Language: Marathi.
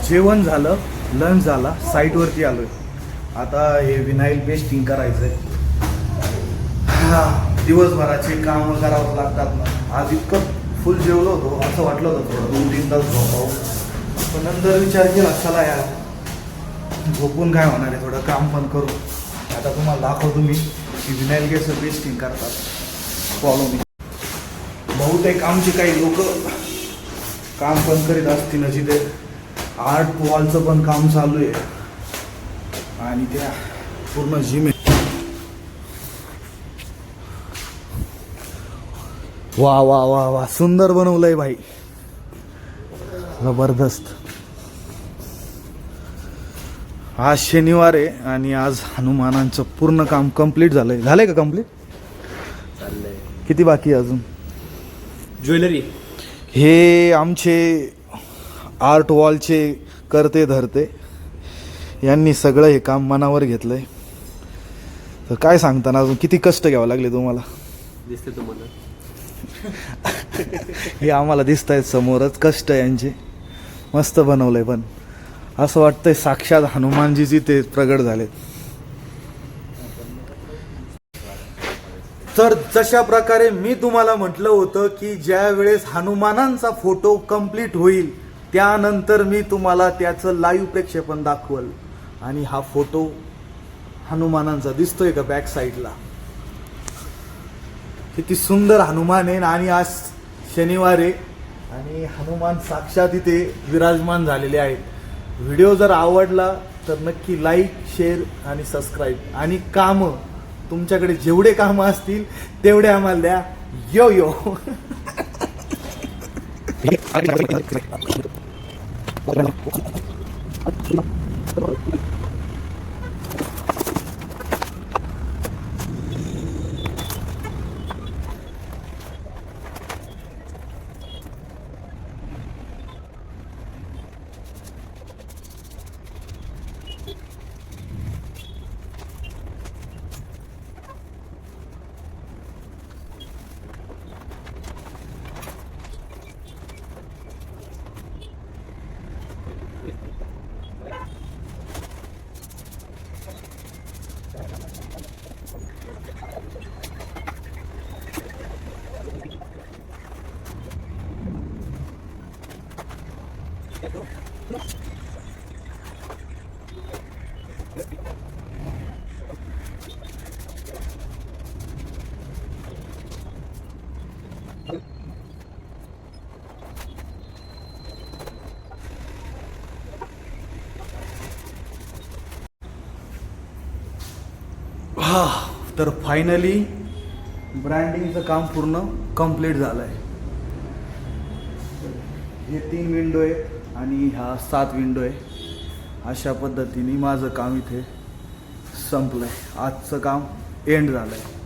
जेवण झालं, लंच झाला, साईटवरती आलोय. आता हे विनाईल पेस्टिंग करायचं आहे. दिवसभराचे काम करावं लागतात ना. आज इतकं फुल जेवलो होतो, असं वाटलं होतं थोडं 2-3 तास झोपावं, पण नंतर विचार केला चला यार झोपून काय होणार आहे, थोडं काम पण करू. आता तुम्हाला दाखवतो मी की विनाईल कसं पेस्टिंग करतात. Follow me. बहुतेक आमचे काही लोक काम पण करीत असतील ना, जिथे आर्ट वॉलचं पण काम चालू आहे आणि त्या पूर्ण जिम आहे. वा वा वा वा, सुंदर बनवलंय भाई, जबरदस्त. आज शनिवार आहे आणि आज हनुमानांचं पूर्ण काम कंप्लीट झालंय का कंप्लीट? चाललंय. किती बाकी आहे अजून? ज्वेलरी हे आमचे आर्ट वॉलचे करते धरते यांनी सगळं हे काम मनावर घेतलंय. तर काय सांगताना अजून किती कष्ट घ्यावं लागले तुम्हाला? दिसते तुम्हाला? हे आम्हाला दिसत आहेत समोरच कष्ट यांचे. मस्त बनवलंय, पण असं वाटतंय साक्षात हनुमानजीची ते प्रगट झालेत. तर जशा प्रकारे मी तुम्हाला म्हटलं होतं की ज्या वेळेस हनुमानांचा फोटो कंप्लीट होईल त्यानंतर मी तुम्हाला त्याचं लाईव्ह प्रक्षेपण दाखवल. आणि हा फोटो हनुमानांचा दिसतोय का बॅक साईडला? किती सुंदर हनुमान आहे. आणि आज शनिवार आहे आणि हनुमान साक्षात इथे विराजमान झालेले आहेत. व्हिडिओ जर आवडला तर नक्की लाईक, शेअर आणि सबस्क्राईब. आणि कामं तुमच्याकडे जेवढे कामं असतील तेवढे आम्हाला द्या. यो यो. तर फायनली ब्रँडिंगचं काम पूर्ण कंप्लीट झालं आहे. हे 3 विंडो आहे आणि ह्या 7 विंडो आहे. अशा पद्धतीने माझं काम इथे संपलं आहे. आजचं काम एंड झालं आहे.